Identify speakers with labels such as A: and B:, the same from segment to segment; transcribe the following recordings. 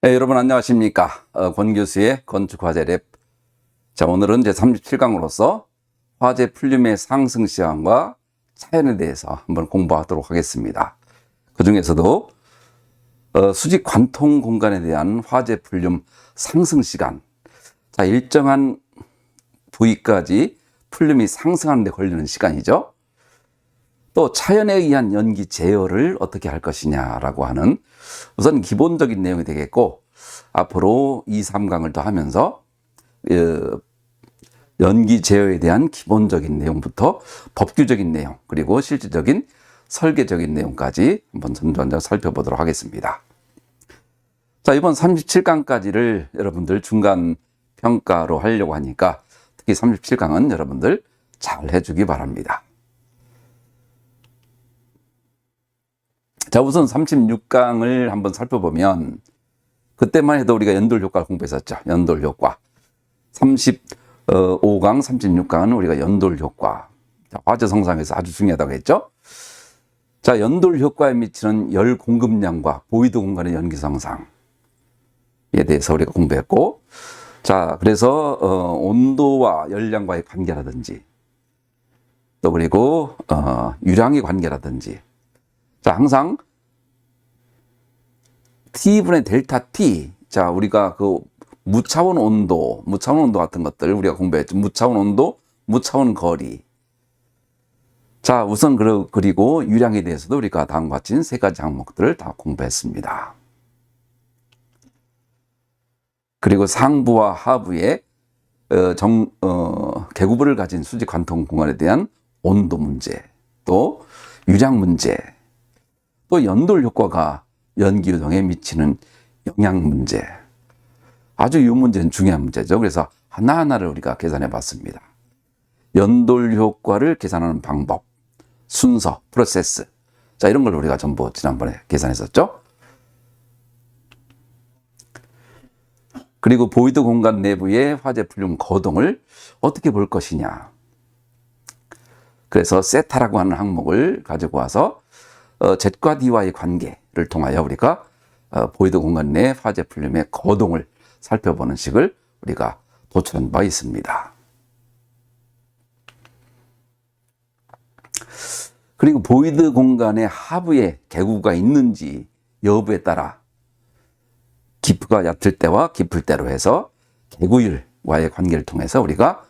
A: 네, 여러분 안녕하십니까. 권 교수의 건축화재 랩. 자, 오늘은 제 37강으로서 화재 풀륨의 상승 시간과 차연에 대해서 한번 공부하도록 하겠습니다. 그 중에서도 수직 관통 공간에 대한 화재 풀륨 상승 시간. 자, 일정한 부위까지 풀륨이 상승하는 데 걸리는 시간이죠. 또 차연에 의한 연기 제어를 어떻게 할 것이냐라고 하는 우선 기본적인 내용이 되겠고, 앞으로 2, 3강을 더 하면서 연기 제어에 대한 기본적인 내용부터 법규적인 내용, 그리고 실질적인 설계적인 내용까지 한번 전반적으로 살펴보도록 하겠습니다. 자, 이번 37강까지를 여러분들 중간 평가로 하려고 하니까 특히 37강은 여러분들 잘 해주기 바랍니다. 자, 우선 36강을 한번 살펴보면, 그때만 해도 우리가 연돌 효과를 공부했었죠. 연돌 효과. 35강, 36강은 우리가 연돌 효과. 화재 성상에서 아주 중요하다고 했죠. 자, 연돌 효과에 미치는 열 공급량과 보이드 공간의 연기 성상에 대해서 우리가 공부했고, 자, 그래서 온도와 열량과의 관계라든지, 또 그리고 유량의 관계라든지, 자, 항상 T분의 델타 T. 자, 우리가 그 무차원 온도 같은 것들 우리가 공부했죠. 무차원 온도, 무차원 거리. 자, 우선 그리고 유량에 대해서도 우리가 다음과 같이 세 가지 항목들을 다 공부했습니다. 그리고 상부와 하부의 계구부를 가진 수직 관통 공간에 대한 온도 문제, 또 유량 문제, 또 연돌 효과가 연기 유동에 미치는 영향 문제. 아주 이 문제는 중요한 문제죠. 그래서 하나하나를 우리가 계산해 봤습니다. 연돌 효과를 계산하는 방법, 순서, 프로세스. 자, 이런 걸 우리가 전부 지난번에 계산했었죠. 그리고 보이드 공간 내부의 화재 풀륨 거동을 어떻게 볼 것이냐. 그래서 세타라고 하는 항목을 가지고 와서 Z과 D와의 관계를 통하여 우리가 보이드 공간 내 화재 풀륨의 거동을 살펴보는 식을 우리가 도출한 바 있습니다. 그리고 보이드 공간의 하부에 계구가 있는지 여부에 따라 깊이가 얕을 때와 깊을 때로 해서 계구율과의 관계를 통해서 우리가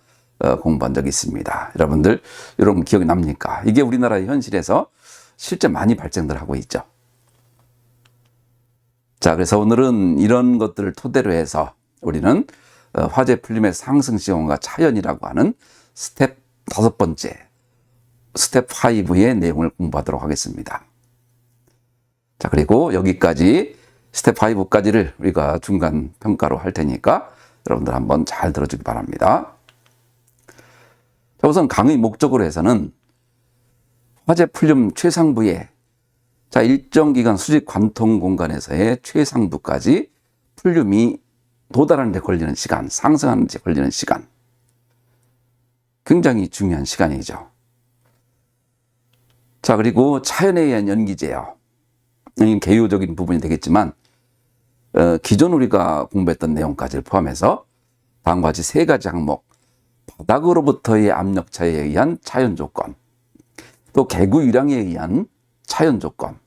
A: 공부한 적이 있습니다. 여러분들 이런 기억이 납니까? 이게 우리나라의 현실에서 실제 많이 발생들 하고 있죠. 자, 그래서 오늘은 이런 것들을 토대로 해서 우리는 화재 풀륨의 상승 시간과 차연이라고 하는 스텝 5번째, 스텝 5의 내용을 공부하도록 하겠습니다. 자, 그리고 여기까지 스텝 5까지를 우리가 중간 평가로 할 테니까 여러분들 한번 잘 들어주기 바랍니다. 자, 우선 강의 목적으로 해서는 화재 풀륨 최상부에, 자, 일정 기간 수직 관통 공간에서의 최상부까지 풀륨이 도달하는 데 걸리는 시간, 상승하는 데 걸리는 시간. 굉장히 중요한 시간이죠. 자, 그리고 차연에 의한 연기 제어. 개요적인 부분이 되겠지만, 기존 우리가 공부했던 내용까지를 포함해서 다음과 같이 세 가지 항목. 바닥으로부터의 압력 차이에 의한 차연 조건. 또 계구 유량에 의한 차연 조건,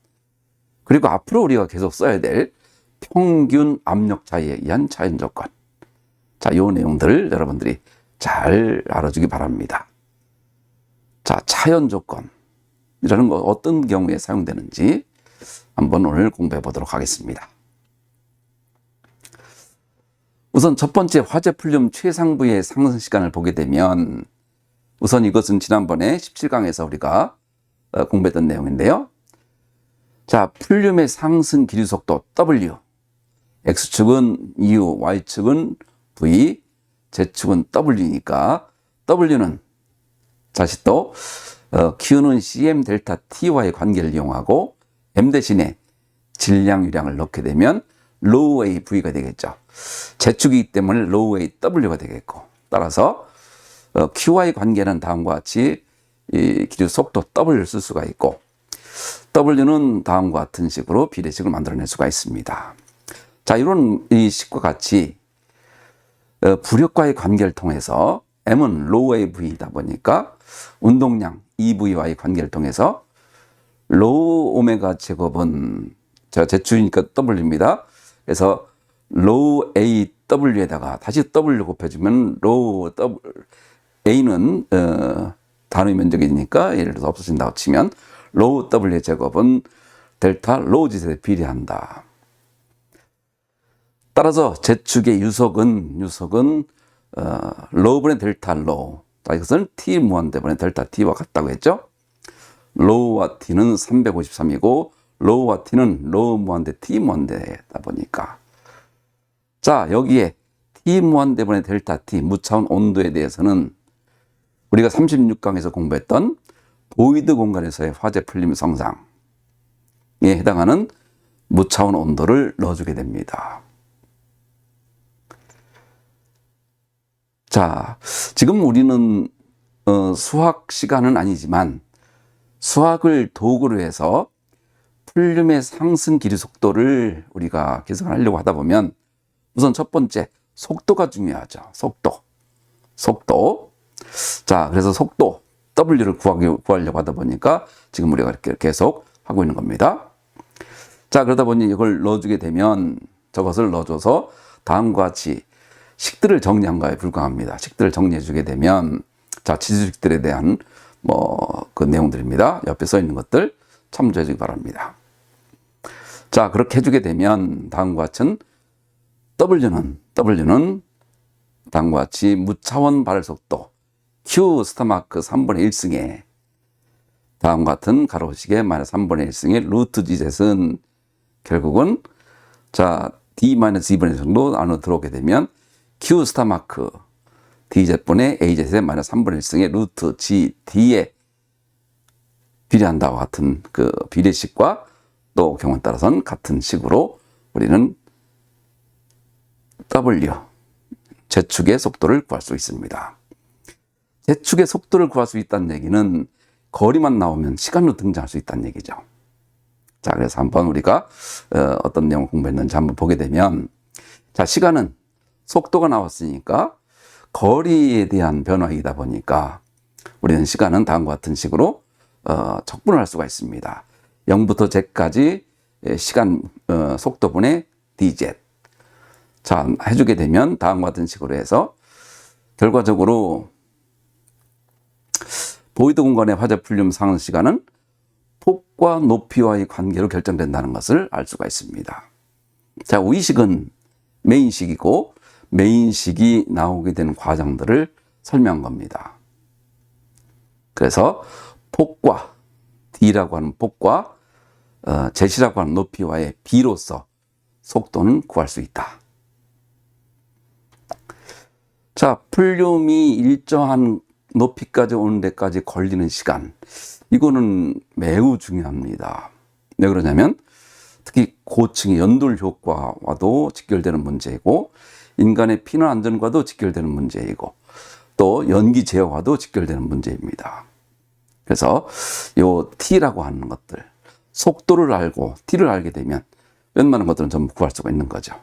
A: 그리고 앞으로 우리가 계속 써야 될 평균 압력 차이에 의한 차연 조건. 자, 이 내용들을 여러분들이 잘 알아주기 바랍니다. 자, 차연 조건이라는 거 어떤 경우에 사용되는지 한번 오늘 공부해 보도록 하겠습니다. 우선 첫 번째 화재 풀륨 최상부의 상승 시간을 보게 되면, 우선 이것은 지난번에 17강에서 우리가 공부했던 내용인데요. 자, 풀륨의 상승 기류 속도 W. X축은 U, Y축은 V, Z축은 W니까 W는 다시 또 Q는 CM 델타 T와의 관계를 이용하고 M 대신에 질량 유량을 넣게 되면 로우 A V가 되겠죠. Z축이기 때문에 로우 A W가 되겠고, 따라서 Q와의 관계는 다음과 같이 이 기류 속도 W를 쓸 수가 있고, W는 다음과 같은 식으로 비례식을 만들어낼 수가 있습니다. 자, 이런 이 식과 같이 부력과의 관계를 통해서 M은 로우 AV이다 보니까 운동량 EV와의 관계를 통해서 로우 오메가 제곱은 자, 제축이니까 W입니다. 그래서 로우 AW에다가 다시 W 곱해주면 로우 A는 단위 면적이니까 예를 들어서 없어진다고 치면 로우 W의 제곱은 델타 로우 지셋에 비례한다. 따라서 제축의 유속은 로우분의 델타 로우. 자, 이것은 T 무한대분의 델타 T와 같다고 했죠. 로우와 T는 353이고 로우와 T는 로우 무한대 T 무한대다 보니까 자, 여기에 T 무한대분의 델타 T 무차원 온도에 대해서는 우리가 36강에서 공부했던 보이드 공간에서의 화재 풀림 성상에 해당하는 무차원 온도를 넣어주게 됩니다. 자, 지금 우리는 수학 시간은 아니지만 수학을 도구로 해서 풀륨의 상승 기류 속도를 우리가 계산하려고 하다 보면 우선 첫 번째 속도가 중요하죠. 속도. 자, 그래서 속도 W를 구하려고 하다 보니까 지금 우리가 이렇게 계속 하고 있는 겁니다. 자, 그러다 보니 이걸 넣어주게 되면 저것을 넣어줘서 다음과 같이 식들을 정리한 거에 불과합니다. 식들을 정리해 주게 되면 자, 지수식들에 대한 그 내용들입니다. 옆에 써 있는 것들 참조해 주기 바랍니다. 자, 그렇게 해주게 되면 다음과 같은 W는 다음과 같이 무차원 발열 속도 Q 스타마크 3분의 1승에 다음과 같은 가로식의 마이너스 3분의 1승의 루트 Gzet은 결국은 자, D-2분의 정도 안으로 들어오게 되면 Q 스타마크 DZ분의 AZ의 마이너스 3분의 1승의 루트 GD에 비례한다와 같은 그 비례식과 또 경우에 따라서는 같은 식으로 우리는 W, 제축의 속도를 구할 수 있습니다. 제축의 속도를 구할 수 있다는 얘기는 거리만 나오면 시간으로 등장할 수 있다는 얘기죠. 자, 그래서 한번 우리가 어떤 내용을 공부했는지 한번 보게 되면 자, 시간은 속도가 나왔으니까 거리에 대한 변화이다 보니까 우리는 시간은 다음과 같은 식으로 적분을 할 수가 있습니다. 0부터 z까지 시간 속도분의 dz. 자, 해주게 되면 다음과 같은 식으로 해서 결과적으로 보이드 공간의 화재 풀륨 상승 시간은 폭과 높이와의 관계로 결정된다는 것을 알 수가 있습니다. 자, 위식은 메인식이고 메인식이 나오게 되는 과정들을 설명한 겁니다. 그래서 폭과 D라고 하는 폭과 Z라고 하는 높이와의 비로서 속도는 구할 수 있다. 자, 풀륨이 일정한 높이까지 오는 데까지 걸리는 시간, 이거는 매우 중요합니다. 왜 그러냐면 특히 고층의 연돌 효과와도 직결되는 문제이고 인간의 피난 안전과도 직결되는 문제이고 또 연기 제어와도 직결되는 문제입니다. 그래서 요 T라고 하는 것들, 속도를 알고 T를 알게 되면 웬만한 것들은 전부 구할 수가 있는 거죠.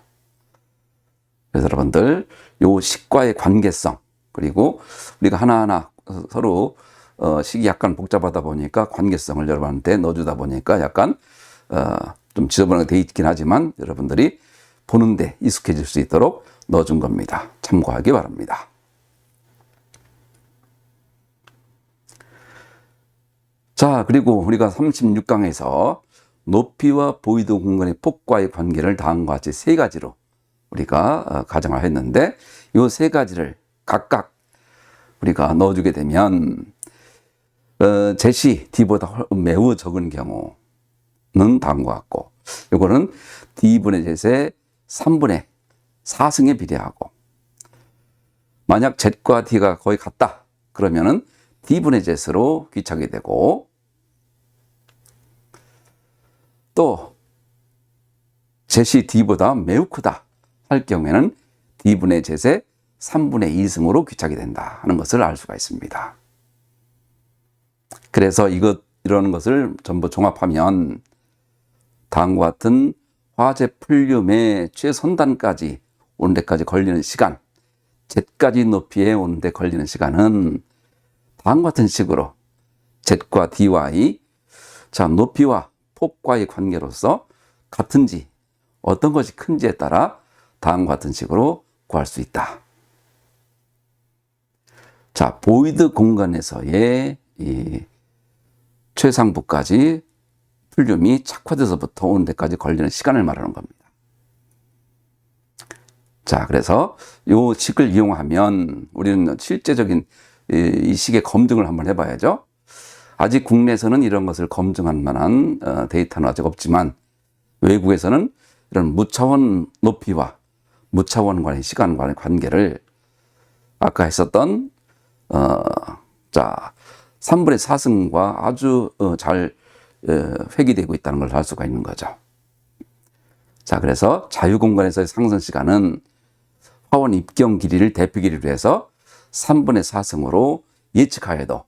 A: 그래서 여러분들 요 식과의 관계성, 그리고 우리가 하나하나 서로 식이 약간 복잡하다 보니까 관계성을 여러분한테 넣어주다 보니까 약간 좀 지저분하게 돼 있긴 하지만 여러분들이 보는데 익숙해질 수 있도록 넣어준 겁니다. 참고하기 바랍니다. 자, 그리고 우리가 36강에서 높이와 보이드 공간의 폭과의 관계를 다음과 같이 세 가지로 우리가 가정을 했는데 이 세 가지를 각각 우리가 넣어주게 되면 제시 D보다 매우 적은 경우는 다음과 같고 이거는 D분의 Z의 3분의 4승에 비례하고 만약 Z과 D가 거의 같다 그러면은 D분의 Z로 귀착이 되고 또 Z이 D보다 매우 크다 할 경우에는 D분의 Z의 3분의 2승으로 귀착이 된다 하는 것을 알 수가 있습니다. 그래서 이런 것을 전부 종합하면 다음과 같은 화재 풀륨의 최선단까지 오는 데까지 걸리는 시간, Z까지 높이에 오는 데 걸리는 시간은 다음과 같은 식으로 Z과 D와의 자, 높이와 폭과의 관계로서 같은지 어떤 것이 큰지에 따라 다음과 같은 식으로 구할 수 있다. 자, 보이드 공간에서의 이 최상부까지 풀륨이 착화돼서부터 오는 데까지 걸리는 시간을 말하는 겁니다. 자, 그래서 이 식을 이용하면 우리는 실제적인 이 식의 검증을 한번 해봐야죠. 아직 국내에서는 이런 것을 검증할 만한 데이터는 아직 없지만 외국에서는 이런 무차원 높이와 무차원 간의 시간 간의 관계를 아까 했었던 자 3분의 4승과 아주 잘 회귀되고 있다는 걸 알 수가 있는 거죠. 자, 그래서 자유공간에서의 상승 시간은 화원 입경 길이를 대피 길이로 해서 3분의 4승으로 예측하여도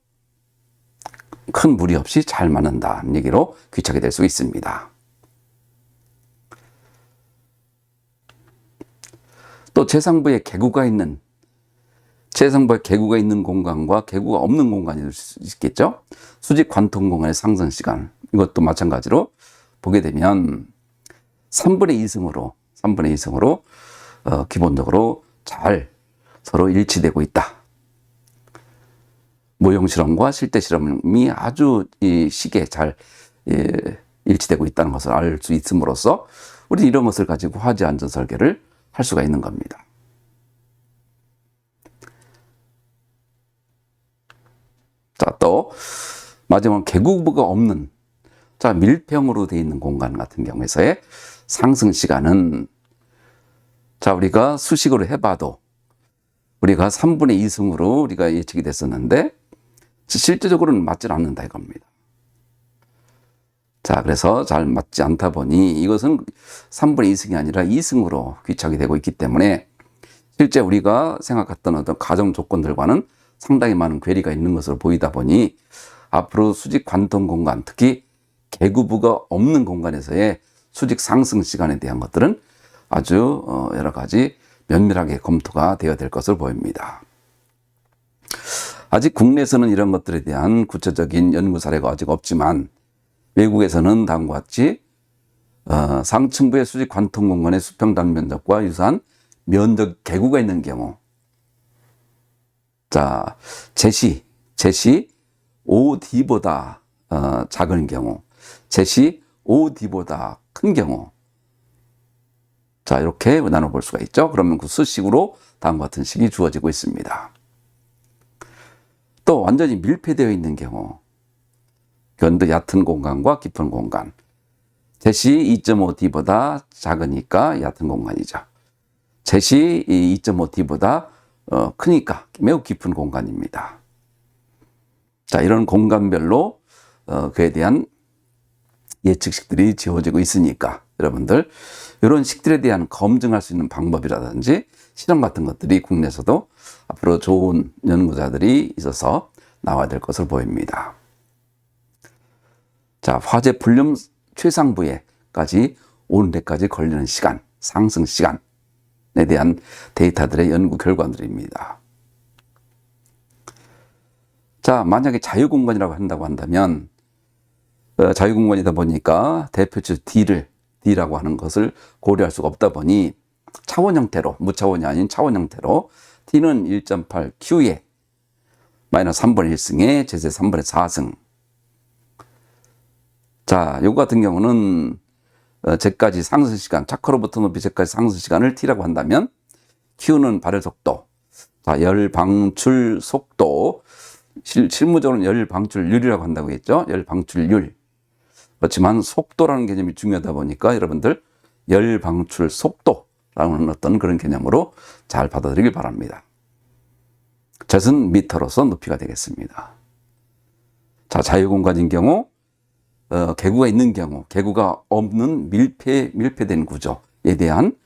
A: 큰 무리 없이 잘 맞는다는 얘기로 귀착이 될 수 있습니다. 또 최상부에 계구가 있는 공간과 계구가 없는 공간이 될 수 있겠죠. 수직 관통 공간의 상승 시간 이것도 마찬가지로 보게 되면 3분의 2승으로 기본적으로 잘 서로 일치되고 있다. 모형 실험과 실제 실험이 아주 이 식에 잘 일치되고 있다는 것을 알 수 있음으로써 우리 이런 것을 가지고 화재 안전 설계를 할 수가 있는 겁니다. 자, 또 마지막 계구부가 없는 자 밀평으로 되어 있는 공간 같은 경우에서의 상승 시간은 자 우리가 수식으로 해봐도 우리가 3분의 2승으로 우리가 예측이 됐었는데 실제적으로는 맞질 않는다 이겁니다. 자, 그래서 잘 맞지 않다 보니 이것은 3분의 2승이 아니라 2승으로 귀착이 되고 있기 때문에 실제 우리가 생각했던 어떤 가정 조건들과는 상당히 많은 괴리가 있는 것으로 보이다 보니 앞으로 수직 관통 공간, 특히 계구부가 없는 공간에서의 수직 상승 시간에 대한 것들은 아주 여러 가지 면밀하게 검토가 되어야 될 것으로 보입니다. 아직 국내에서는 이런 것들에 대한 구체적인 연구 사례가 아직 없지만 외국에서는 다음과 같이 상층부의 수직 관통 공간의 수평단 면적과 유사한 면적 계구가 있는 경우 자 제시 OD보다 작은 경우 제시 OD보다 큰 경우 자 이렇게 나눠볼 수가 있죠. 그러면 그 수식으로 다음과 같은 식이 주어지고 있습니다. 또 완전히 밀폐되어 있는 경우 견도 얕은 공간과 깊은 공간 제시 2.5D보다 작으니까 얕은 공간이죠. 제시 2.5D보다 크니까 매우 깊은 공간입니다. 자, 이런 공간별로 그에 대한 예측식들이 지어지고 있으니까 여러분들 이런 식들에 대한 검증할 수 있는 방법이라든지 실험 같은 것들이 국내에서도 앞으로 좋은 연구자들이 있어서 나와야 될 것으로 보입니다. 자, 화재 풀륨 최상부에까지 오는 데까지 걸리는 시간, 상승 시간에 대한 데이터들의 연구 결과들입니다. 자, 만약에 자유공간이라고 한다고 한다면 자유공간이다 보니까 대표치 D라고 하는 것을 고려할 수가 없다 보니 차원 형태로, 무차원이 아닌 차원 형태로 T는 1.8 Q에 마이너스 3분의 1승에 제세 3분의 4승. 자, 요거 같은 경우는 Z까지 상승 시간, 착화로부터 높이 Z까지 상승 시간을 T라고 한다면 Q는 발열 속도, 자, 열 방출 속도, 실무적으로는 열 방출률이라고 한다고 했죠. 열 방출률. 그렇지만 속도라는 개념이 중요하다 보니까 여러분들 열 방출 속도라는 어떤 그런 개념으로 잘 받아들이길 바랍니다. Z은 미터로서 높이가 되겠습니다. 자, 자유공간인 경우 계구가 있는 경우, 계구가 없는 밀폐된 구조에 대한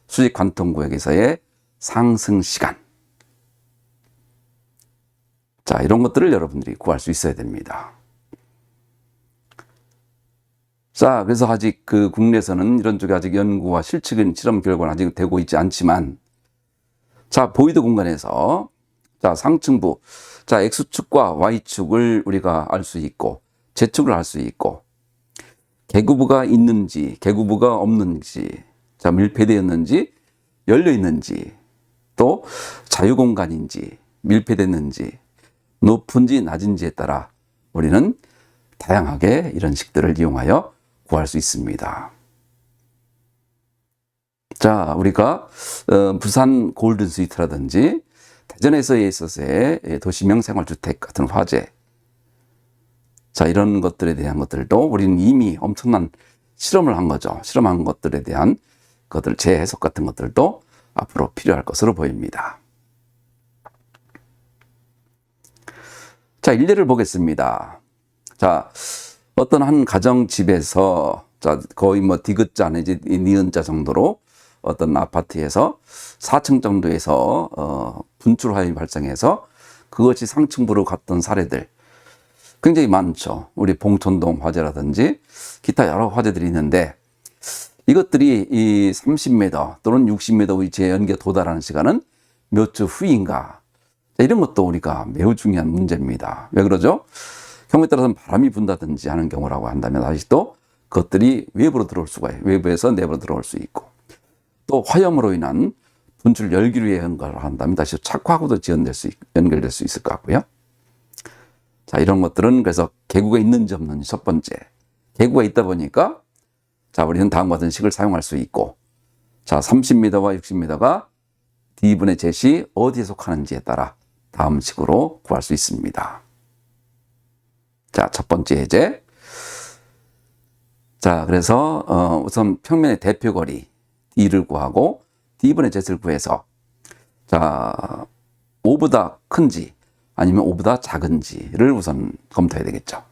A: 수직 관통 구역에서의 상승 시간. 자, 이런 것들을 여러분들이 구할 수 있어야 됩니다. 자, 그래서 아직 그 국내에서는 이런 쪽에 아직 연구와 실측인 실험 결과는 아직 되고 있지 않지만, 자, 보이드 공간에서, 자, 상층부, 자, X축과 Y축을 우리가 알 수 있고, Z축을 알 수 있고, 계구부가 있는지, 계구부가 없는지, 자, 밀폐되었는지, 열려 있는지, 또 자유공간인지, 밀폐됐는지, 높은지 낮은지에 따라 우리는 다양하게 이런 식들을 이용하여 구할 수 있습니다. 자, 우리가 부산 골든 스위트라든지 대전에서에 있어서의 도시명 생활주택 같은 화재, 자, 이런 것들에 대한 것들도 우리는 이미 엄청난 실험을 한 거죠. 실험한 것들에 대한 것들 재해석 같은 것들도 앞으로 필요할 것으로 보입니다. 자, 일례를 보겠습니다. 자, 어떤 한 가정집에서, 자, 거의 뭐 디귿자 내지 니은자 정도로 어떤 아파트에서 4층 정도에서 분출 화염이 발생해서 그것이 상층부로 갔던 사례들 굉장히 많죠. 우리 봉천동 화재라든지 기타 여러 화재들이 있는데, 이것들이 이 30m 또는 60m 위치에 연기가 도달하는 시간은 몇 주 후인가? 자, 이런 것도 우리가 매우 중요한 문제입니다. 왜 그러죠? 경우에 따라서는 바람이 분다든지 하는 경우라고 한다면 다시 또 그것들이 외부로 들어올 수가 있어요. 외부에서 내부로 들어올 수 있고, 또 화염으로 인한 분출 열기류에 연결을 한다면 다시 착화하고도 연결될 수 있을 것 같고요. 자, 이런 것들은 그래서 계구가 있는지 없는지 첫 번째. 계구가 있다 보니까, 자, 우리는 다음과 같은 식을 사용할 수 있고, 자, 30m와 60m가 D분의 Z이 어디에 속하는지에 따라 다음 식으로 구할 수 있습니다. 자, 첫 번째 예제. 자, 그래서 우선 평면의 대표거리 D를 구하고 D분의 Z를 구해서, 자, 5보다 큰지 아니면 5보다 작은지를 우선 검토해야 되겠죠.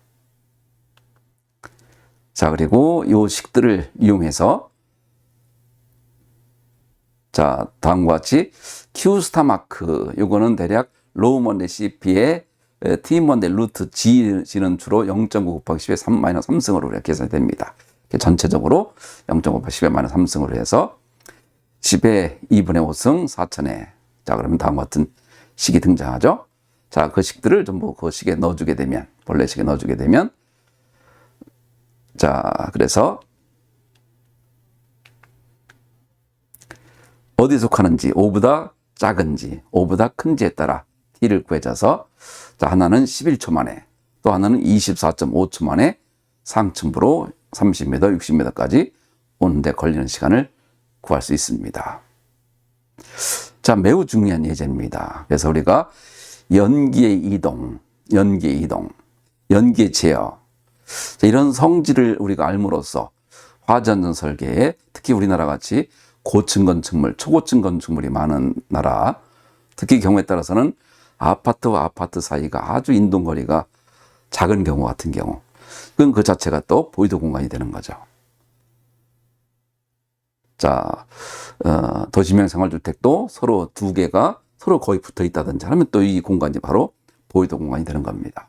A: 자, 그리고 이 식들을 이용해서, 자, 다음과 같이 Q스타 마크, 요거는 대략 로우먼데 CP의 T먼데 루트 G는 주로 0.9 곱하기 10의 3 마이너스 3승으로 이렇게 계산이 됩니다. 전체적으로 0.9 곱하기 10의 마이너스 3승으로 해서 10의 2분의 5승 4천에, 자, 그러면 다음과 같은 식이 등장하죠. 자, 그 식들을 전부 그 식에 넣어주게 되면, 본래 식에 넣어주게 되면, 자, 그래서 어디에 속하는지, 5보다 작은지, 5보다 큰지에 따라 T를 구해줘서, 자, 하나는 11초 만에, 또 하나는 24.5초 만에 상층부로 30m, 60m까지 오는데 걸리는 시간을 구할 수 있습니다. 자, 매우 중요한 예제입니다. 그래서 우리가 연기의 이동, 연기의 제어, 자, 이런 성질을 우리가 알므로써 화재안전 설계에 특히 우리나라 같이 고층 건축물, 초고층 건축물이 많은 나라, 특히 경우에 따라서는 아파트와 아파트 사이가 아주 인동거리가 작은 경우 같은 경우, 그건 그 자체가 또 보이드 공간이 되는 거죠. 자, 도시명 생활주택도 서로 두 개가 서로 거의 붙어 있다든지 하면 또 이 공간이 바로 보이드 공간이 되는 겁니다.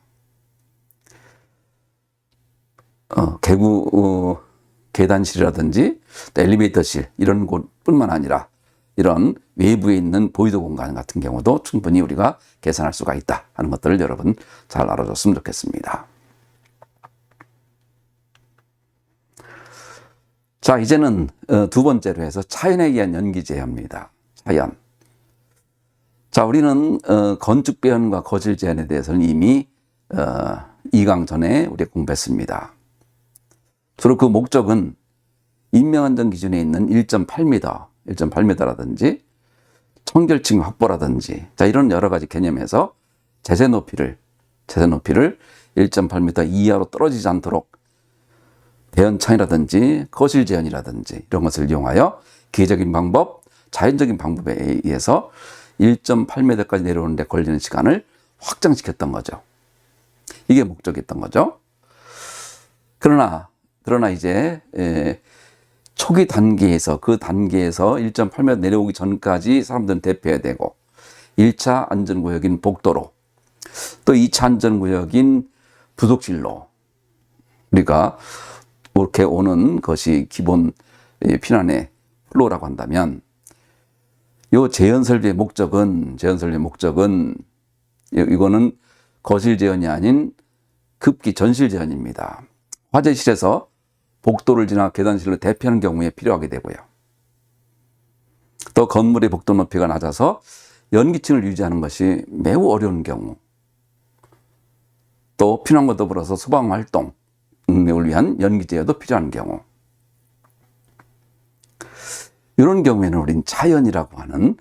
A: 계구, 계단실이라든지 엘리베이터실 이런 곳뿐만 아니라 이런 외부에 있는 보이드 공간 같은 경우도 충분히 우리가 계산할 수가 있다 하는 것들을 여러분 잘 알아줬으면 좋겠습니다. 자, 이제는 두 번째로 해서 차연에 의한 연기 제어입니다. 차연. 자, 우리는 건축 배연과 거실 제한에 대해서는 이미 2강 전에 우리가 공부했습니다. 주로 그 목적은 인명안전 기준에 있는 1.8m라든지 청결층 확보라든지, 자, 이런 여러 가지 개념에서 제세 높이를 1.8m 이하로 떨어지지 않도록 배연창이라든지 거실 제한이라든지 이런 것을 이용하여 기계적인 방법, 자연적인 방법에 의해서 1.8m까지 내려오는데 걸리는 시간을 확장시켰던 거죠. 이게 목적이었던 거죠. 그러나 이제 초기 단계에서, 그 단계에서 1.8m 내려오기 전까지 사람들은 대피해야 되고, 1차 안전구역인 복도로, 또 2차 안전구역인 부속실로 우리가 이렇게 오는 것이 기본 피난의 플로우라고 한다면, 요 재현설비의 목적은 이거는 거실 재현이 아닌 급기 전실 재현입니다. 화재실에서 복도를 지나 계단실로 대피하는 경우에 필요하게 되고요. 또 건물의 복도 높이가 낮아서 연기층을 유지하는 것이 매우 어려운 경우, 또 피난과 더불어서 소방활동 을 위한 연기 제어도 필요한 경우, 이런 경우에는 우린 차연이라고 하는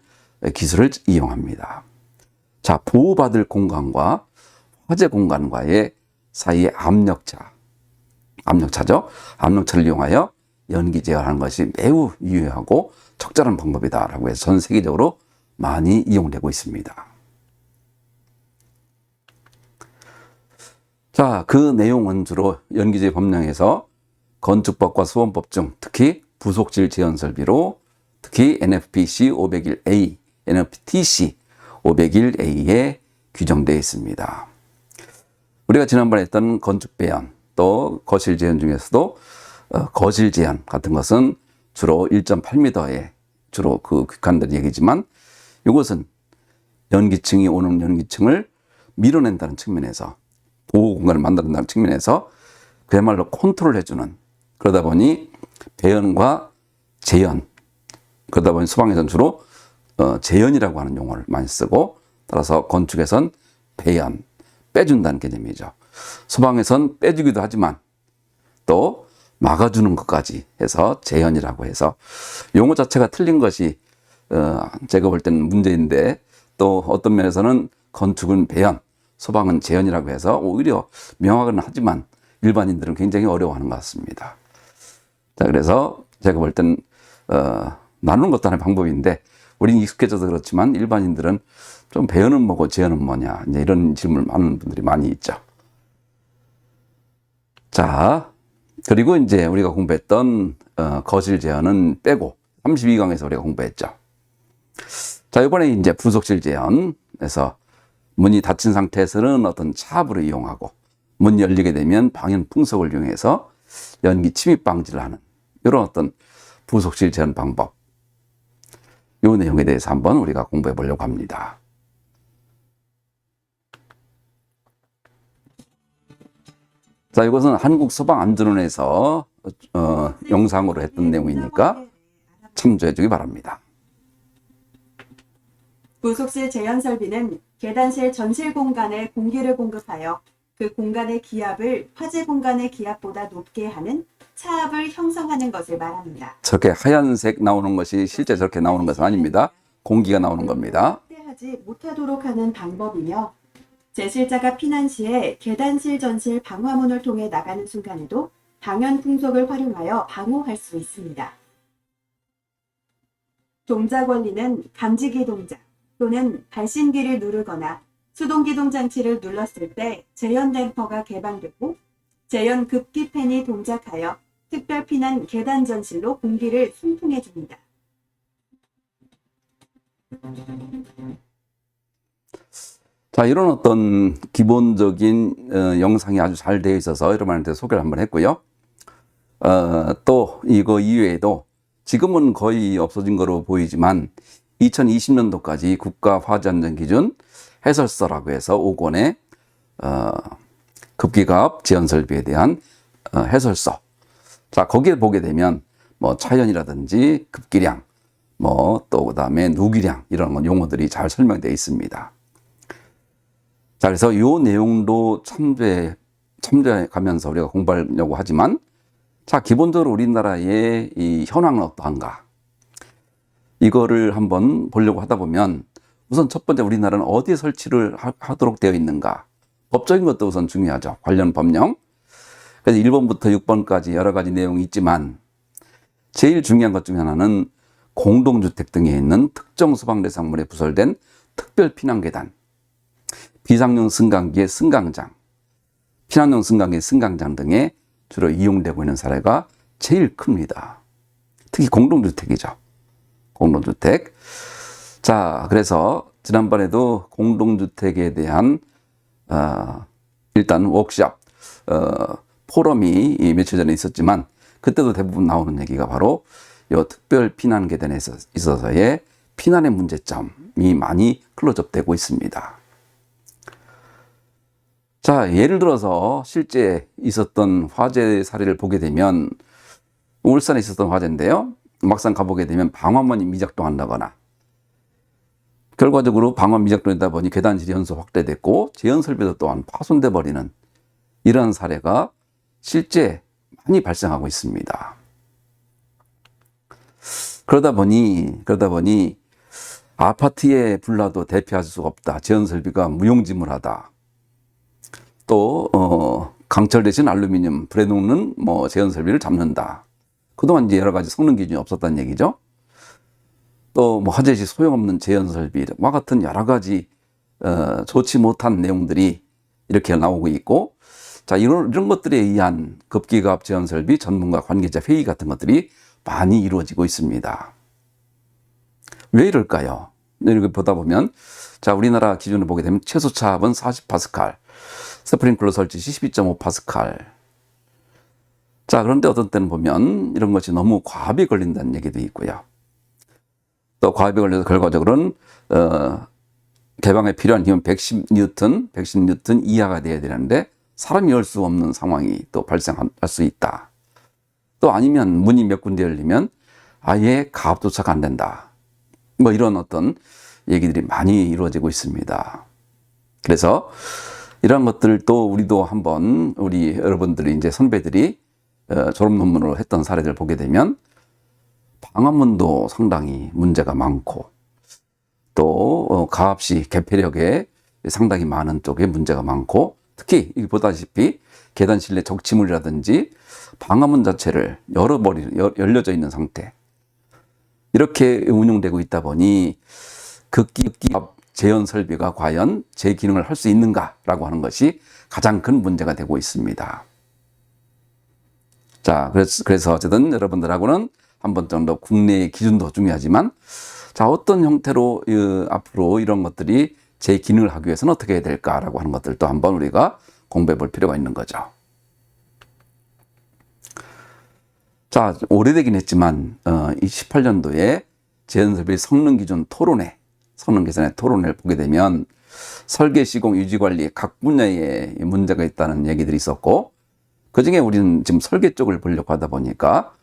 A: 기술을 이용합니다. 자, 보호받을 공간과 화재 공간과의 사이의 압력차죠. 압력차를 이용하여 연기 제어하는 것이 매우 유효하고 적절한 방법이다라고 해서 전 세계적으로 많이 이용되고 있습니다. 자, 그 내용은 주로 연기제 법령에서 건축법과 수원법 중 특히 부속실 재현 설비로 특히 NFPC 501A, NFTC 501A에 규정되어 있습니다. 우리가 지난번에 했던 건축 배연 또 거실 재현 중에서도 거실 재현 같은 것은 주로 1.8m에 주로 그 국한된 얘기지만, 이것은 연기층이 오는 연기층을 밀어낸다는 측면에서, 보호 공간을 만든다는 측면에서 그야말로 컨트롤 해주는, 그러다 보니 배연과 재연, 그러다 보니 소방에서는 주로 재연이라고 하는 용어를 많이 쓰고, 따라서 건축에선 배연, 빼준다는 개념이죠. 소방에선 빼주기도 하지만 또 막아주는 것까지 해서 재연이라고 해서, 용어 자체가 틀린 것이 제가 볼 때는 문제인데, 또 어떤 면에서는 건축은 배연, 소방은 재연이라고 해서 오히려 명확은 하지만 일반인들은 굉장히 어려워하는 것 같습니다. 자, 그래서 제가 볼 때는 나누는 것도 하나의 방법인데, 우리는 익숙해져서 그렇지만 일반인들은 좀 배연은 뭐고 재연은 뭐냐, 이제 이런 질문을 하는 분들이 많이 있죠. 자, 그리고 이제 우리가 공부했던 거실 재현은 빼고 32강에서 우리가 공부했죠. 자, 이번에 이제 부속실 재현에서 문이 닫힌 상태에서는 어떤 차압을 이용하고, 문이 열리게 되면 방연 풍속을 이용해서 연기 침입 방지를 하는 이런 어떤 부속실 재현 방법, 이 내용에 대해서 한번 우리가 공부해 보려고 합니다. 자, 이것은 한국소방안전원에서 영상으로 했던 내용이니까 참조해 주기 바랍니다.
B: 부속실 재현 설비는 계단실 전실 공간에 공기를 공급하여 그 공간의 기압을 화재 공간의 기압보다 높게 하는 차압을 형성하는 것을 말합니다.
A: 저렇게 하얀색 나오는 것이 실제 저렇게 나오는 것은 아닙니다. 공기가 나오는 겁니다.
B: 확대하지 못하도록 하는 방법이며, 제실자가 피난 시에 계단실 전실 방화문을 통해 나가는 순간에도 방연 풍속을 활용하여 방호할 수 있습니다. 동작 원리는 감지기 동작 또는 발신기를 누르거나 수동기동 장치를 눌렀을 때 재현 댐퍼가 개방되고, 재현 급기 팬이 동작하여 특별 피난 계단 전실로 공기를 순통해 줍니다.
A: 자, 이런 어떤 기본적인 영상이 아주 잘 되어 있어서 여러분한테 소개를 한번 했고요. 또 이거 이외에도 지금은 거의 없어진 거로 보이지만 2020년도까지 국가화재안전기준 해설서라고 해서 5권의 급기가압 재현설비에 대한 해설서. 자, 거기에 보게 되면 뭐 차연이라든지 급기량, 뭐 또 그다음에 누기량, 이런 용어들이 잘 설명되어 있습니다. 자, 그래서 이 내용도 참조해 가면서 우리가 공부하려고 하지만, 자, 기본적으로 우리나라의 이 현황은 어떠한가, 이거를 한번 보려고 하다 보면 우선 첫 번째, 우리나라는 어디에 설치를 하도록 되어 있는가, 법적인 것도 우선 중요하죠. 관련 법령. 그래서 1번부터 6번까지 여러 가지 내용이 있지만, 제일 중요한 것 중에 하나는 공동주택 등에 있는 특정 소방대상물에 부설된 특별 피난계단, 비상용 승강기의 승강장, 피난용 승강기의 승강장 등에 주로 이용되고 있는 사례가 제일 큽니다. 특히 공동주택이죠. 공동주택. 자, 그래서 지난번에도 공동주택에 대한 일단 워크숍, 포럼이 며칠 전에 있었지만 그때도 대부분 나오는 얘기가 바로 이 특별 피난 계단에 있어서의 피난의 문제점이 많이 클로즈업되고 있습니다. 자, 예를 들어서 실제 있었던 화재 사례를 보게 되면 울산에 있었던 화재인데요. 막상 가보게 되면 방화문이 미작동한다거나 결과적으로 방화문 미작동이다 보니 계단실이 연소 확대됐고 재현 설비도 또한 파손돼 버리는 이러한 사례가 실제 많이 발생하고 있습니다. 그러다 보니 아파트에 불나도 대피할 수가 없다. 재현 설비가 무용지물하다. 또 강철 대신 알루미늄 불에 녹는 재현 설비를 잡는다. 그동안 이제 여러 가지 성능 기준이 없었다는 얘기죠. 또 화재 시 소용없는 재현 설비와 같은 여러 가지 좋지 못한 내용들이 이렇게 나오고 있고, 자, 이런 것들에 의한 급기갑 재현 설비 전문가 관계자 회의 같은 것들이 많이 이루어지고 있습니다. 왜 이럴까요? 이렇게 보다 보면, 자, 우리나라 기준을 보게 되면 최소 차압은 40파스칼, 스프링클러 설치 시 12.5파스칼. 자, 그런데 어떤 때는 보면 이런 것이 너무 과압이 걸린다는 얘기도 있고요. 또 과압이 걸려서 결과적으로는 개방에 필요한 힘은 110뉴턴 이하가 돼야 되는데 사람이 열 수 없는 상황이 또 발생할 수 있다. 또 아니면 문이 몇 군데 열리면 아예 가압 도착 안 된다. 이런 어떤 얘기들이 많이 이루어지고 있습니다. 그래서 이런 것들 또 우리도 한번 우리 여러분들이 이제 선배들이 졸업 논문으로 했던 사례들 보게 되면 방화문도 상당히 문제가 많고 또 가압시 개폐력에 상당히 많은 쪽에 문제가 많고 특히 보다시피 계단 실내 적치물이라든지 방화문 자체를 열려져 있는 상태 이렇게 운용되고 있다 보니 급기압 재현 설비가 과연 제 기능을 할 수 있는가라고 하는 것이 가장 큰 문제가 되고 있습니다. 자, 그래서 어쨌든 여러분들하고는 한 번 정도 국내의 기준도 중요하지만 자, 어떤 형태로 앞으로 이런 것들이 제 기능을 하기 위해서는 어떻게 해야 될까라고 하는 것들도 한번 우리가 공부해 볼 필요가 있는 거죠. 자, 오래되긴 했지만 18년도에 재현설비 성능 기준 토론회, 성능 개선의 토론회를 보게 되면 설계, 시공, 유지 관리 각 분야에 문제가 있다는 얘기들이 있었고 그중에 우리는 지금 설계 쪽을 보려고 하다 보니까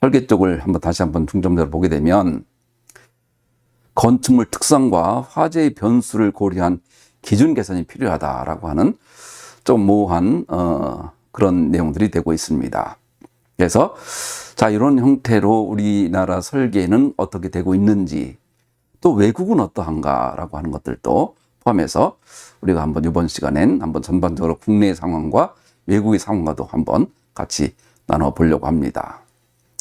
A: 설계 쪽을 다시 한번 중점적으로 보게 되면 건축물 특성과 화재의 변수를 고려한 기준 개선이 필요하다라고 하는 좀 모호한 그런 내용들이 되고 있습니다. 그래서 자, 이런 형태로 우리나라 설계는 어떻게 되고 있는지 또 외국은 어떠한가라고 하는 것들도 포함해서 우리가 한번 이번 시간엔 한번 전반적으로 국내의 상황과 외국의 상황과도 한번 같이 나눠보려고 합니다.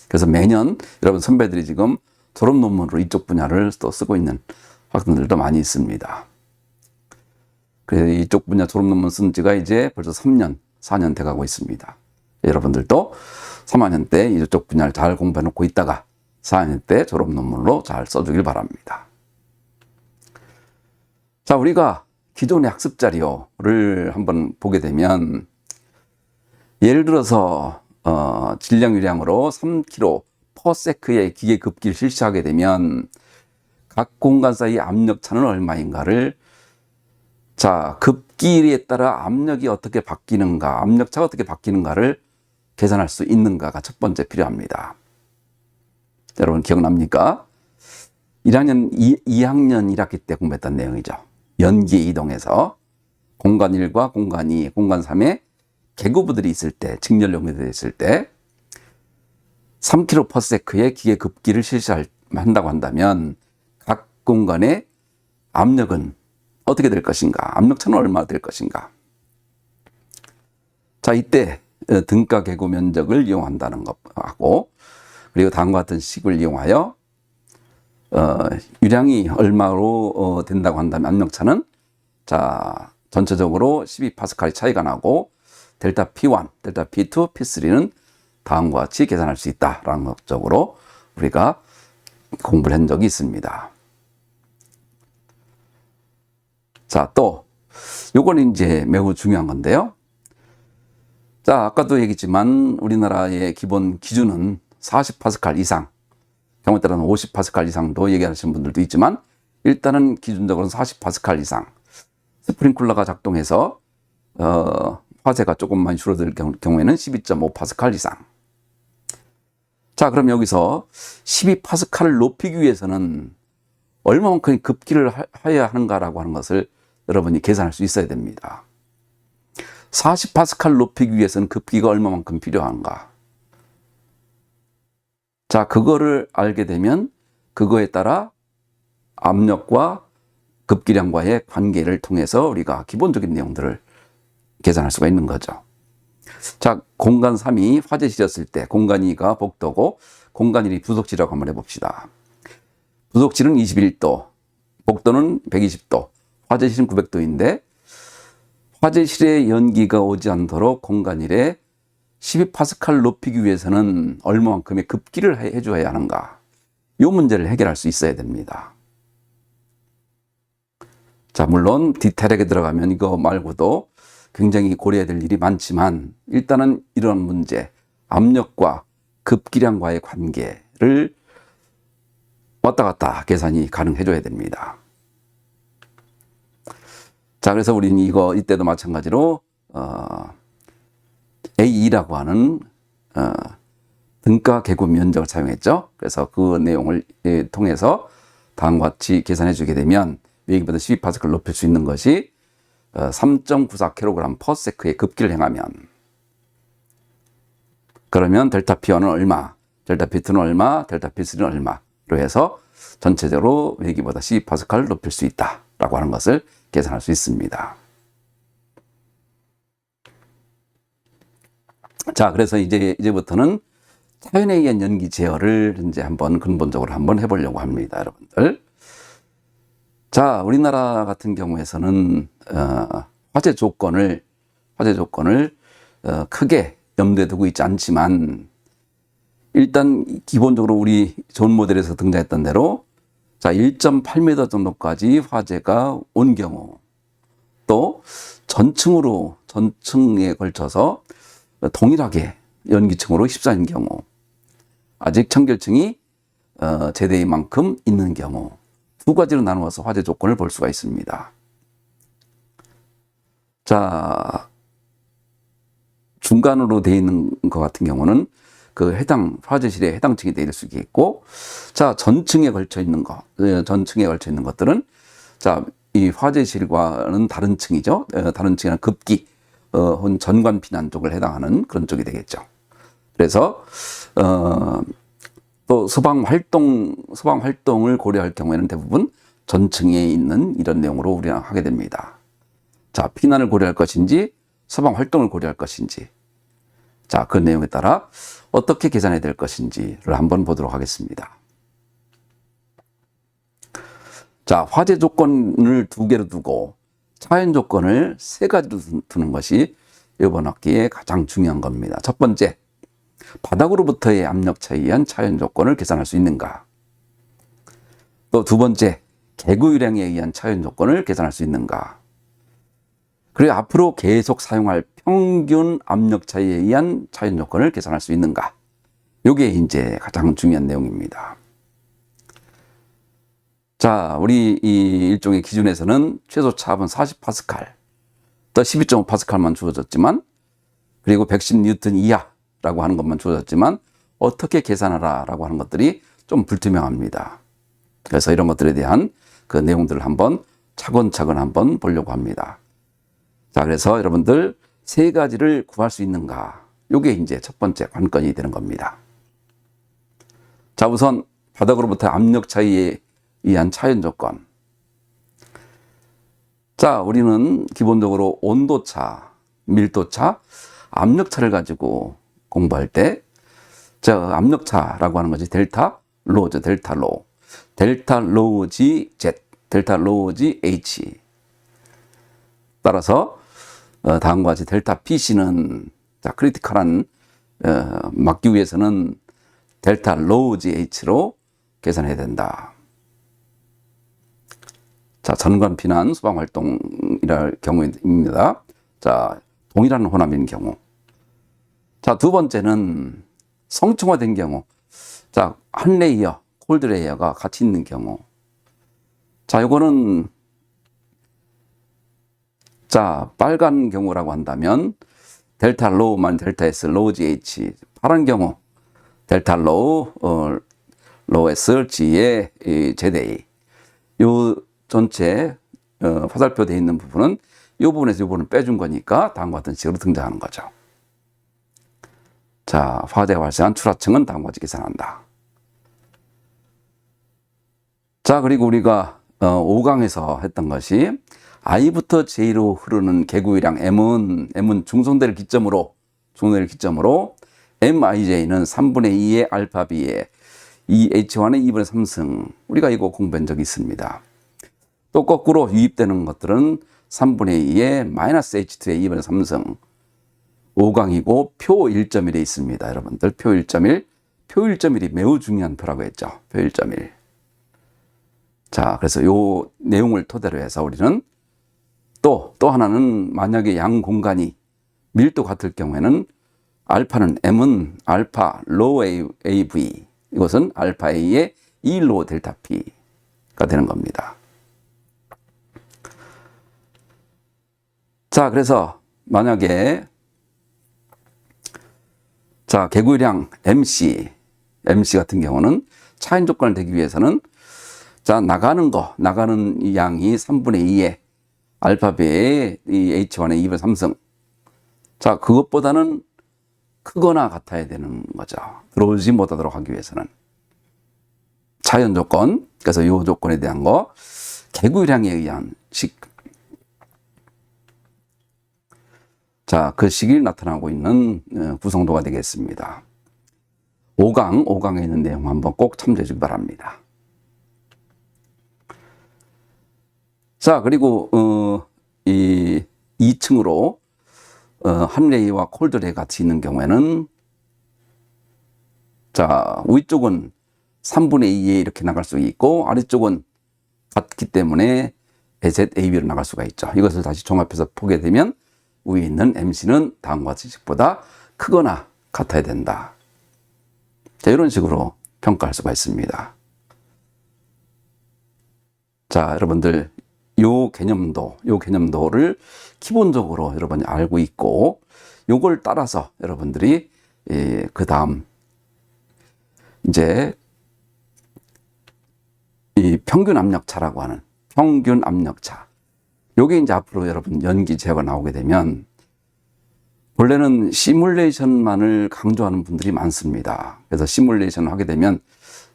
A: 그래서 매년 여러분 선배들이 지금 졸업 논문으로 이쪽 분야를 또 쓰고 있는 학생들도 많이 있습니다. 그래서 이쪽 분야 졸업 논문 쓴 지가 이제 벌써 3년, 4년 돼가고 있습니다. 여러분들도 3학년 때 이쪽 분야를 잘 공부해 놓고 있다가 4학년 때 졸업 논문으로 잘 써주길 바랍니다. 자, 우리가 기존의 학습 자료를 한번 보게 되면 예를 들어서 질량 유량으로 3kg/s의 기계 급기를 실시하게 되면 각 공간 사이 압력 차는 얼마인가를 자, 급기에 따라 압력이 어떻게 바뀌는가, 압력차가 어떻게 바뀌는가를 계산할 수 있는가가 첫 번째 필요합니다. 여러분 기억납니까? 2학년 1학기 때 공부했던 내용이죠. 연기에 이동해서 공간 1과 공간 2, 공간 3에 계구부들이 있을 때, 직렬 연결되어 있을 때 3kg/s의 기계 급기를 실시한다고 한다면 각 공간의 압력은 어떻게 될 것인가? 압력차는 얼마나 될 것인가? 자, 이때 등가 계구 면적을 이용한다는 것하고 그리고 다음과 같은 식을 이용하여 유량이 얼마로 된다고 한다면 압력차는 자, 전체적으로 12파스칼이 차이가 나고 델타 P1, 델타 P2, P3는 다음과 같이 계산할 수 있다라는 것적으로 우리가 공부를 한 적이 있습니다. 자, 또 요건 이제 매우 중요한 건데요. 자, 아까도 얘기했지만 우리나라의 기본 기준은 40파스칼 이상, 경우에 따라서는 50파스칼 이상도 얘기하시는 분들도 있지만 일단은 기준적으로는 40파스칼 이상. 스프링클러가 작동해서 화재가 조금만 줄어들 경우에는 12.5파스칼 이상. 자, 그럼 여기서 12파스칼을 높이기 위해서는 얼마만큼 급기를 해야 하는가라고 하는 것을 여러분이 계산할 수 있어야 됩니다. 40파스칼 높이기 위해서는 급기가 얼마만큼 필요한가? 자, 그거를 알게 되면 그거에 따라 압력과 급기량과의 관계를 통해서 우리가 기본적인 내용들을 계산할 수가 있는 거죠. 자, 공간 3이 화재실이었을 때 공간 2가 복도고 공간 1이 부속실이라고 한번 해봅시다. 부속실은 21도, 복도는 120도, 화재실은 900도인데 화재실에 연기가 오지 않도록 공간 1에 12파스칼 높이기 위해서는 얼마만큼의 급기를 해줘야 하는가? 이 문제를 해결할 수 있어야 됩니다. 자, 물론 디테일하게 들어가면 이거 말고도 굉장히 고려해야 될 일이 많지만 일단은 이런 문제, 압력과 급기량과의 관계를 왔다 갔다 계산이 가능해줘야 됩니다. 자, 그래서 우리는 이때도 마찬가지로 A2라고 하는 등가 계구 면적을 사용했죠. 그래서 그 내용을 통해서 다음과 같이 계산해 주게 되면 여기보다 12파스칼 높일 수 있는 것이 3.94kg/s의 급기를 행하면, 그러면 델타 P1은 얼마, 델타 P2는 얼마, 델타 P3는 얼마로 해서 전체적으로 여기보다 12파스칼을 높일 수 있다라고 하는 것을 계산할 수 있습니다. 자, 그래서 이제부터는 자연에 의한 연기 제어를 이제 근본적으로 해보려고 합니다, 여러분들. 자, 우리나라 같은 경우에서는 화재 조건을 크게 염두에 두고 있지 않지만 일단 기본적으로 우리 좋은 모델에서 등장했던 대로 자, 1.8m 정도까지 화재가 온 경우, 또 전층에 걸쳐서 동일하게 연기층으로 휩싸인 경우, 아직 청결층이 제대인 만큼 있는 경우, 두 가지로 나누어서 화재 조건을 볼 수가 있습니다. 자, 중간으로 되어 있는 것 같은 경우는 그 해당 화재실에 해당 층이 되어 있을 수 있고, 자, 전층에 걸쳐 있는 것들은 자, 이 화재실과는 다른 층이죠. 다른 층이란 급기, 전관 피난 쪽을 해당하는 그런 쪽이 되겠죠. 그래서 또 소방 활동을 고려할 경우에는 대부분 전층에 있는 이런 내용으로 우리가 하게 됩니다. 자, 피난을 고려할 것인지 소방 활동을 고려할 것인지, 자, 그 내용에 따라 어떻게 계산해야 될 것인지를 한번 보도록 하겠습니다. 자, 화재 조건을 2개로 두고 자연 조건을 3가지로 두는 것이 이번 학기에 가장 중요한 겁니다. 첫 번째, 바닥으로부터의 압력 차이에 의한 자연 조건을 계산할 수 있는가? 또 두 번째, 계구 유량에 의한 자연 조건을 계산할 수 있는가? 그리고 앞으로 계속 사용할 평균 압력 차이에 의한 자연 조건을 계산할 수 있는가? 이게 이제 가장 중요한 내용입니다. 자, 우리 이 일종의 기준에서는 최소 차압은 40파스칼, 또 12.5파스칼만 주어졌지만, 그리고 110뉴턴 이하라고 하는 것만 주어졌지만, 어떻게 계산하라라고 하는 것들이 좀 불투명합니다. 그래서 이런 것들에 대한 그 내용들을 차근차근 한번 보려고 합니다. 자, 그래서 여러분들 3가지를 구할 수 있는가? 이게 이제 첫 번째 관건이 되는 겁니다. 자, 우선 바닥으로부터 압력 차이에 의한 차연 조건. 자, 우리는 기본적으로 온도차, 밀도차, 압력차를 가지고 공부할 때, 자, 압력차라고 하는 것이 델타 로우죠. 델타 로우. 델타 로우 G Z, 델타 로우 G H. 따라서 다음과 같이 델타 PC는 자, 크리티컬한 막기 위해서는 델타 로우 GH로 계산해야 된다. 자, 전관 피난 소방 활동이랄 경우입니다. 자, 동일한 혼합인 경우. 자, 두 번째는 성층화된 경우. 자, 한 레이어, 콜드 레이어가 같이 있는 경우. 자, 요거는 자, 빨간 경우라고 한다면 델타 로우만 델타 S, 로우 GH. 파란 경우 델타 로우, 로우 S, G의 제데이. 요 전체 화살표 되어 있는 부분은 이 부분에서 이 부분을 빼준 거니까 다음과 같은 식으로 등장하는 거죠. 자, 화재가 발생한 출하층은 다음과 같이 계산한다. 자, 그리고 우리가 5강에서 했던 것이 I부터 J로 흐르는 개구유량 M은 중성대를 기점으로 MIJ는 3분의 2의 알파 B에 H1의 2분의 3승. 우리가 이거 공부한 적이 있습니다. 또 거꾸로 유입되는 것들은 3분의 2의 마이너스 H2의 2분의 3승. 5강이고 표 1.1에 있습니다. 여러분들 표 1.1. 표 1.1이 매우 중요한 표라고 했죠. 표 1.1. 자, 그래서 요 내용을 토대로 해서 우리는 또 하나는 만약에 양 공간이 밀도 같을 경우에는 알파는 M은 알파 로우 AV. 이것은 알파 A의 2로 델타 P가 되는 겁니다. 자, 그래서 만약에 자, 개구유량 MC 같은 경우는 차인 조건을 대기 위해서는 자, 나가는 이 양이 3분의 2의 알파 B의 이 H1의 2분의 3승. 자, 그것보다는 크거나 같아야 되는 거죠. 들어오지 못하도록 하기 위해서는. 자연 조건, 그래서 이 조건에 대한 거, 개구유량에 의한 식. 자, 그 식이 나타나고 있는 구성도가 되겠습니다. 5강에 있는 내용 한번 꼭 참조해 주기 바랍니다. 자, 그리고 이 2층으로 한 레이와 콜드 레이 같이 있는 경우에는 자, 위쪽은 3분의 2에 이렇게 나갈 수 있고 아래쪽은 같기 때문에 ZAB로 나갈 수가 있죠. 이것을 다시 종합해서 보게 되면 위에 있는 MC는 다음과 같이 식보다 크거나 같아야 된다. 자, 이런 식으로 평가할 수가 있습니다. 자, 여러분들 요 개념도를 기본적으로 여러분이 알고 있고 요걸 따라서 여러분들이 그 다음 이제 이 평균 압력차라고 하는 평균 압력차 요게 이제 앞으로 여러분 연기 제어가 나오게 되면 원래는 시뮬레이션만을 강조하는 분들이 많습니다. 그래서 시뮬레이션을 하게 되면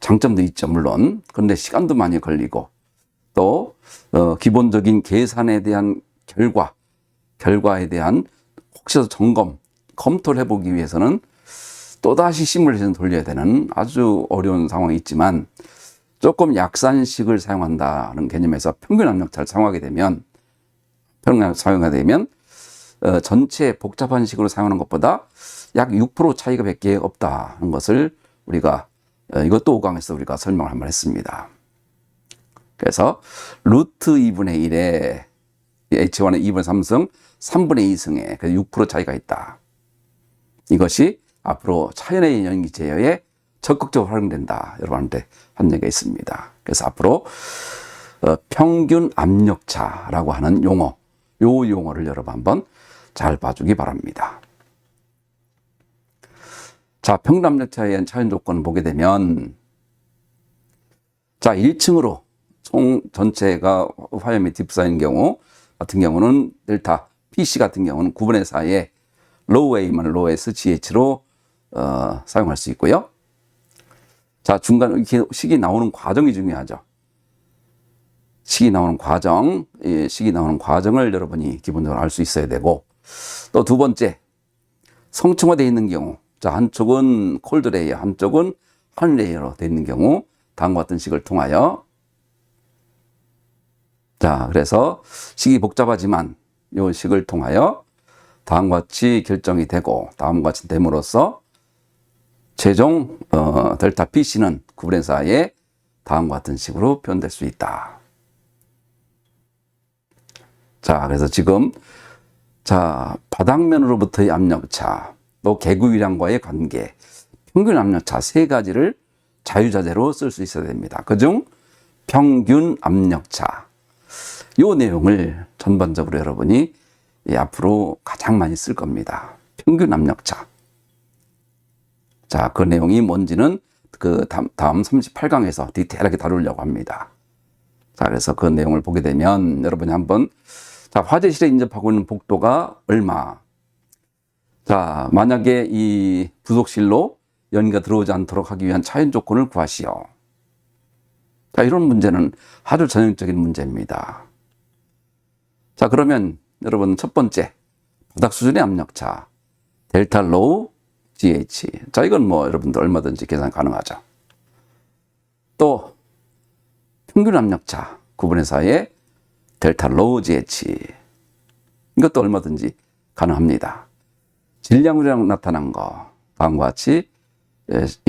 A: 장점도 있죠, 물론. 그런데 시간도 많이 걸리고 또 기본적인 계산에 대한 결과에 대한 혹시라도 검토를 해보기 위해서는 또다시 시뮬레이션 돌려야 되는 아주 어려운 상황이 있지만 조금 약산식을 사용한다는 개념에서 평균 압력차를 사용하게 되면 전체 복잡한 식으로 사용하는 것보다 약 6% 차이가 밖에 없다는 것을 우리가 이것도 5강에서 우리가 설명을 한번 했습니다. 그래서 루트 2분의 1에 H1의 2분의 3승, 3분의 2승에 6% 차이가 있다. 이것이 앞으로 차연의 연기 제어에 적극적으로 활용된다. 여러분한테 한 얘기가 있습니다. 그래서 앞으로 평균 압력차라고 하는 용어, 요 용어를 여러분 한번 잘 봐주기 바랍니다. 자, 평균 압력차에 의한 차연 조건을 보게 되면 자, 1층으로 총 전체가 화염이 딥사인 경우 같은 경우는 델타 PC 같은 경우는 9분의 4의 로우 A만 로우 S, GH로 사용할 수 있고요. 자, 중간 이렇게 식이 나오는 과정이 중요하죠. 식이 나오는 과정을 여러분이 기본적으로 알 수 있어야 되고 또 두 번째 성층화되어 있는 경우 자, 한쪽은 콜드 레이어, 한쪽은 한 레이어로 되어 있는 경우 다음과 같은 식을 통하여 자, 그래서 식이 복잡하지만 이 식을 통하여 다음과 같이 결정이 되고 다음과 같이 됨으로써 최종 델타 PC는 9분의 4에 다음과 같은 식으로 표현될 수 있다. 자, 그래서 지금 자, 바닥면으로부터의 압력차 또 개구유량과의 관계, 평균 압력차 세 가지를 자유자재로 쓸 수 있어야 됩니다. 그중 평균 압력차, 이 내용을 전반적으로 여러분이 앞으로 가장 많이 쓸 겁니다. 평균 압력차. 자, 그 내용이 뭔지는 그 다음 38강에서 디테일하게 다루려고 합니다. 자, 그래서 그 내용을 보게 되면 여러분이 한번, 자, 화재실에 인접하고 있는 복도가 얼마? 자, 만약에 이 부속실로 연기가 들어오지 않도록 하기 위한 차연 조건을 구하시오. 자, 이런 문제는 아주 전형적인 문제입니다. 자, 그러면 여러분 첫 번째, 바닥 수준의 압력차, 델타 로우 GH. 자, 이건 뭐 여러분들 얼마든지 계산 가능하죠. 또 평균 압력차 9분의 4의 델타 로우 GH. 이것도 얼마든지 가능합니다. 질량으로 나타난 거 다음과 같이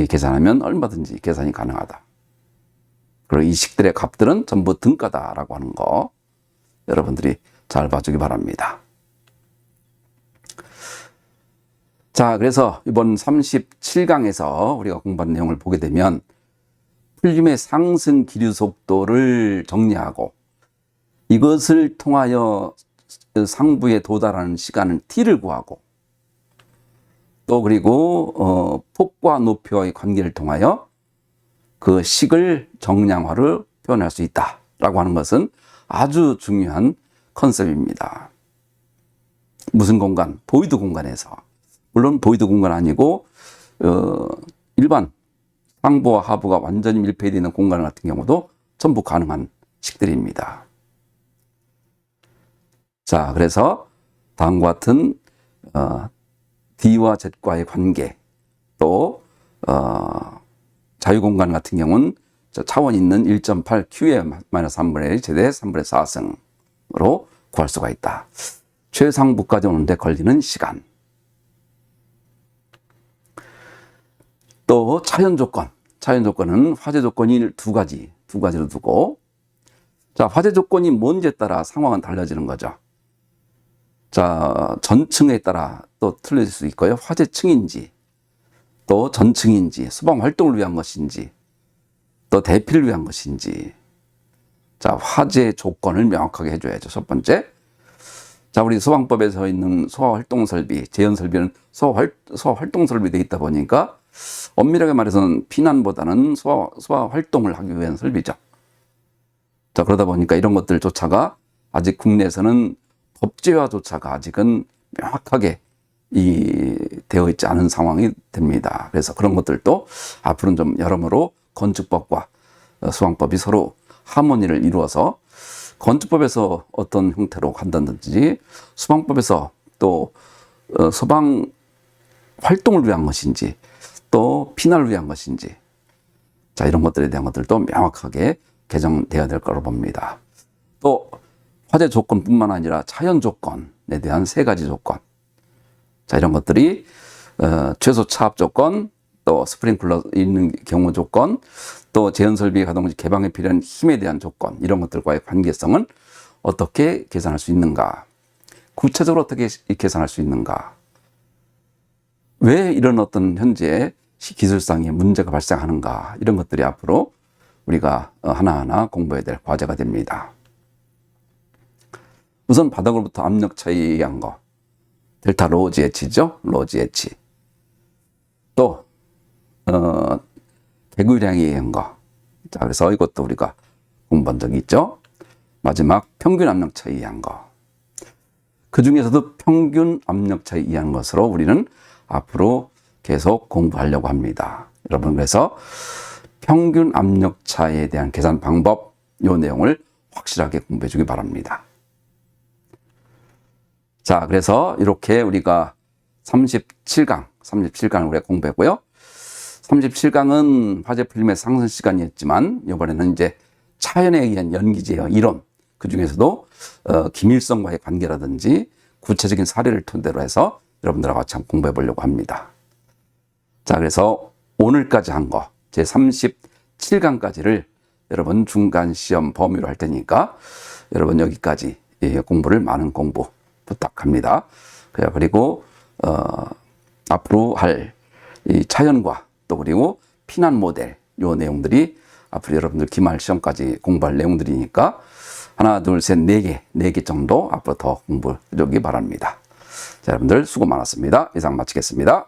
A: 계산하면 얼마든지 계산이 가능하다. 그리고 이 식들의 값들은 전부 등가다라고 하는 거 여러분들이 잘 봐주기 바랍니다. 자, 그래서 이번 37강에서 우리가 공부한 내용을 보게 되면 풀륨의 상승 기류 속도를 정리하고 이것을 통하여 상부에 도달하는 시간은 t를 구하고 또 그리고 폭과 높이와의 관계를 통하여 그 식을 정량화로 표현할 수 있다라고 하는 것은 아주 중요한 컨셉입니다. 무슨 공간? 보이드 공간에서. 물론 보이드 공간 아니고 일반 상부와 하부가 완전히 밀폐되어 있는 공간 같은 경우도 전부 가능한 식들입니다. 자, 그래서 다음과 같은 D와 Z과의 관계, 또 자유공간 같은 경우는 차원 있는 1.8Q의 마이너스 3분의 1 제대 3분의 4승으로 구할 수가 있다. 최상부까지 오는데 걸리는 시간. 또 차연 조건. 차연 조건은 화재 조건이 두 가지로 두고, 자, 화재 조건이 뭔지에 따라 상황은 달라지는 거죠. 자, 전층에 따라 또 틀려질 수 있고요. 화재층인지, 또 전층인지, 소방 활동을 위한 것인지, 또 대피를 위한 것인지. 자, 화재 조건을 명확하게 해줘야죠. 첫 번째. 자, 우리 소방법에서 있는 소화활동설비, 재현설비는 소화활동설비 되어 있다 보니까 엄밀하게 말해서는 피난보다는 소화활동을 하기 위한 설비죠. 자, 그러다 보니까 이런 것들조차가 아직 국내에서는 법제화조차가 아직은 명확하게 되어 있지 않은 상황이 됩니다. 그래서 그런 것들도 앞으로는 좀 여러모로 건축법과 소방법이 서로 하모니를 이루어서 건축법에서 어떤 형태로 간다든지 소방법에서 또 소방 활동을 위한 것인지 또 피난을 위한 것인지, 자, 이런 것들에 대한 것들도 명확하게 개정되어야 될 거로 봅니다. 또 화재 조건뿐만 아니라 자연 조건에 대한 세 가지 조건, 자, 이런 것들이 최소 차압 조건, 또 스프링클러 있는 경우 조건, 또 재현설비 가동 시 개방에 필요한 힘에 대한 조건, 이런 것들과의 관계성은 어떻게 계산할 수 있는가, 구체적으로 어떻게 계산할 수 있는가, 왜 이런 어떤 현재 기술상의 문제가 발생하는가, 이런 것들이 앞으로 우리가 하나하나 공부해야 될 과제가 됩니다. 우선 바닥으로부터 압력 차이에 의한 거, 델타 로우 GH죠. 로우 GH. 또 개구량에 의한 거. 자, 그래서 이것도 우리가 공부한 적이 있죠. 마지막 평균 압력 차이에 의한 거. 그 중에서도 평균 압력 차이에 의한 것으로 우리는 앞으로 계속 공부하려고 합니다. 여러분, 그래서 평균 압력차에 대한 계산 방법, 이 내용을 확실하게 공부해 주기 바랍니다. 자, 그래서 이렇게 우리가 37강을 우리가 공부했고요. 37강은 화재 풀림의 상승 시간이었지만 이번에는 이제 차연에 의한 연기 제어 이론, 그 중에서도 기밀성과의 관계라든지 구체적인 사례를 토대로 해서 여러분들하고 같이 한번 공부해 보려고 합니다. 자, 그래서 오늘까지 한 거, 제 37강까지를 여러분 중간 시험 범위로 할 테니까 여러분 여기까지 공부를 많은 공부 부탁합니다. 그리고 앞으로 할 이 자연과 또 그리고 피난 모델 요 내용들이 앞으로 여러분들 기말 시험까지 공부할 내용들이니까 하나, 둘, 셋, 네 개 정도 앞으로 더 공부해 주기 바랍니다. 자, 여러분들 수고 많았습니다. 이상 마치겠습니다.